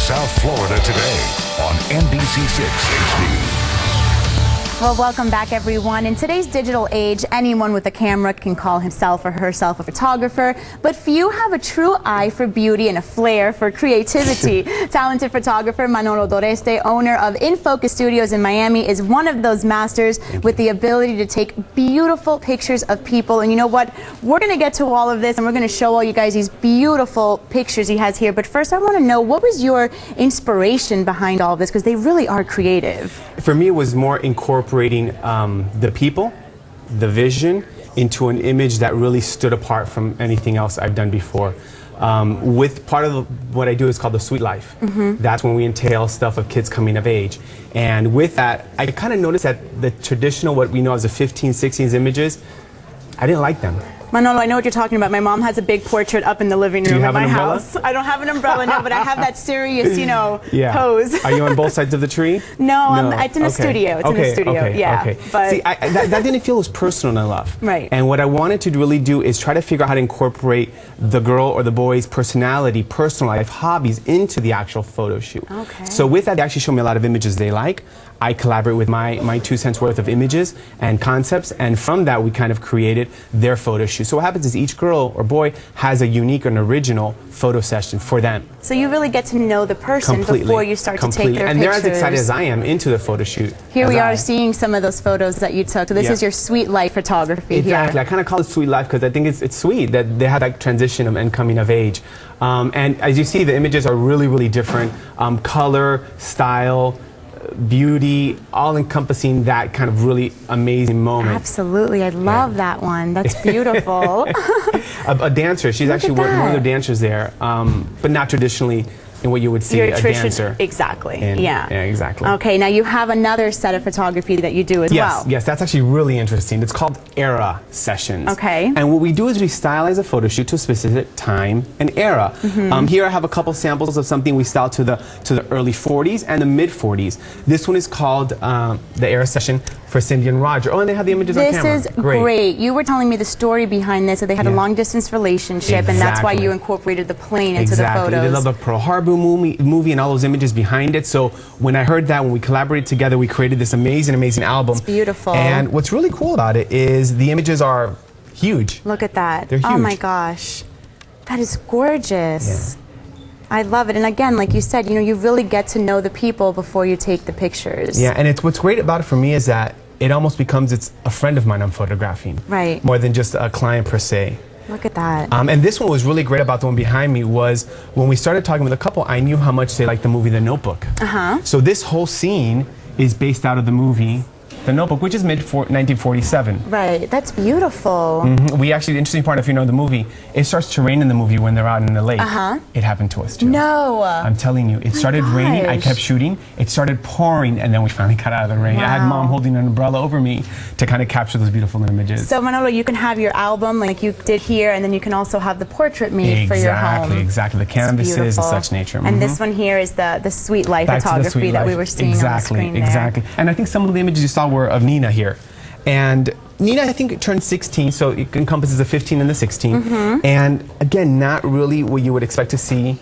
South Florida today on NBC6 HD. Well, welcome back, everyone. In today's digital age, anyone with a camera can call himself or herself a photographer, but few have a true eye for beauty and a flair for creativity. Talented photographer Manolo Doreste, owner of In Focus Studios in Miami, is one of those masters with the ability to take beautiful pictures of people. And you know what? We're going to get to all of this, and we're going to show all you guys these beautiful pictures he has here. But first, I want to know, what was your inspiration behind all of this? Because they really are creative. For me, it was more incorporating the people, the vision, into an image that really stood apart from anything else I've done before. With part of what I do is called the Sweet Life. That's when we entail stuff of kids coming of age. And with that, I kind of noticed that the traditional, what we know as the 15, 16 images, I didn't like them. Manolo, I know what you're talking about. My mom has a big portrait up in the living room at my house. I don't have an umbrella, no, but I have that serious, you know, pose. Are you on both sides of the tree? No, it's in a studio. It's in a studio, yeah. But see, that didn't feel as personal enough. Right. And what I wanted to really do is try to figure out how to incorporate the girl or the boy's personality, personal life, hobbies into the actual photo shoot. Okay. So with that, they actually show me a lot of images they like. I collaborate with my 2 cents worth of images and concepts, and from that we kind of created their photo shoot. So what happens is each girl or boy has a unique and original photo session for them. So you really get to know the person before you start to take their and pictures. they're as excited as I am into the photo shoot. Here we are seeing some of those photos that you took. So this is your Sweet Life photography Exactly. here. I kind of call it Sweet Life because I think it's sweet that they had that transition and coming of age. And as you see, the images are really, really different. Color, style, beauty, all encompassing that kind of really amazing moment. Absolutely. I love that one. That's beautiful. A dancer. She's actually one of the dancers there, but not traditionally in what you would see a dancer. Exactly. Yeah, exactly. Okay, now you have another set of photography that you do as well. Yes, that's actually really interesting. It's called era sessions. Okay. And what we do is we stylize a photo shoot to a specific time and era. Here I have a couple samples of something we styled to the early 40s and the mid 40s. This one is called the era session for Cindy and Roger. Oh, and they have the images on camera. This is great. You were telling me the story behind this, that they had a long distance relationship, and that's why you incorporated the plane into the photos. They love the Pearl Harbor movie and all those images behind it. So when I heard that, when we collaborated together, we created this amazing album. It's beautiful. And what's really cool about it is the images are huge. Look at that. They're huge. Oh my gosh. That is gorgeous. I love it. And again, like you said, you know, you really get to know the people before you take the pictures. Yeah, and what's great about it for me is that it almost becomes a friend of mine I'm photographing. Right. More than just a client per se. Look at that. And this one was really great about the one behind me was when we started talking with a couple, I knew how much they liked the movie The Notebook. So this whole scene is based out of the movie The Notebook, which is mid-1947. Right, that's beautiful. We actually, the interesting part, if you know the movie, it starts to rain in the movie when they're out in the lake. It happened to us too. No. I'm telling you, it started raining, I kept shooting, it started pouring, and then we finally got out of the rain. I had Mom holding an umbrella over me to kind of capture those beautiful images. So Manolo, you can have your album like you did here, and then you can also have the portrait made for your home. Exactly, the canvases and such nature. And this one here is the Sweet Life photography that we were seeing on the screen there. Exactly. And I think some of the images you saw were of Nina here. And Nina, I think, turned 16, so it encompasses the 15 and the 16. And again, not really what you would expect to see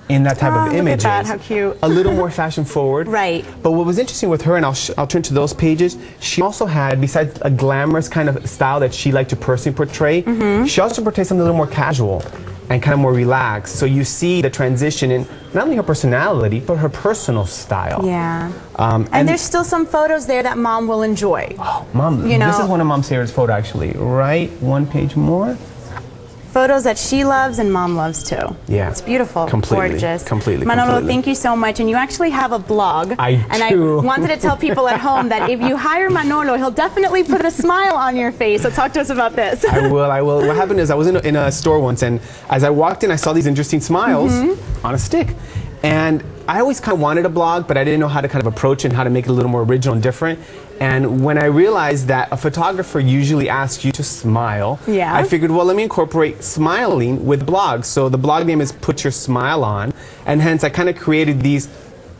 in that type of images. Look at that, how cute. A little more fashion forward. Right. But what was interesting with her, and I'll turn to those pages, she also had, besides a glamorous kind of style that she liked to personally portray, she also portrayed something a little more casual and kind of more relaxed. So you see the transition in not only her personality, but her personal style. Yeah. And there's still some photos there that Mom will enjoy. Oh, Mom, you know, this is one of Mom's favorite photos, actually. Right? One page more. Photos that she loves and Mom loves too. Yeah. It's beautiful. Completely. Gorgeous. Completely. Manolo, thank you so much. And you actually have a blog. I do. I wanted to tell people at home that if you hire Manolo, he'll definitely put a smile on your face. So talk to us about this. I will. What happened is I was in a store once, and as I walked in, I saw these interesting smiles on a stick. And I always kind of wanted a blog, but I didn't know how to kind of approach it and how to make it a little more original and different. And when I realized that a photographer usually asks you to smile, I figured, well, let me incorporate smiling with blogs. So the blog name is Put Your Smile On, and hence I kind of created these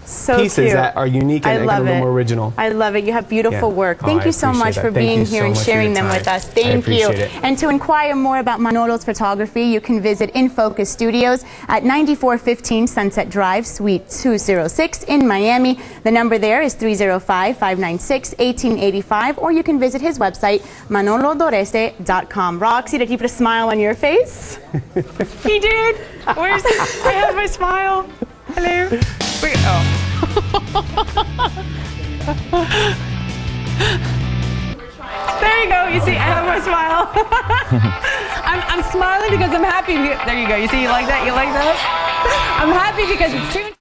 So pieces cute. that are unique and, I and love kind of a it. little more original. I love it. You have beautiful Yeah. work. Oh, Thank I you so appreciate much that. for Thank being you here so and much for sharing your them with time. us. Thank you. appreciate it. And to inquire more about Manolo's photography, you can visit In Focus Studios at 9415 Sunset Drive, Suite 206 in Miami. The number there is 305-596-1885, or you can visit his website, manolodoreste.com. Roxy, did he put a smile on your face? He did. Where's? I have my smile. Hello. Oh. There you go. You see, I have my smile. I'm smiling because I'm happy. There you go. You see, you like that? You like that? I'm happy because it's true.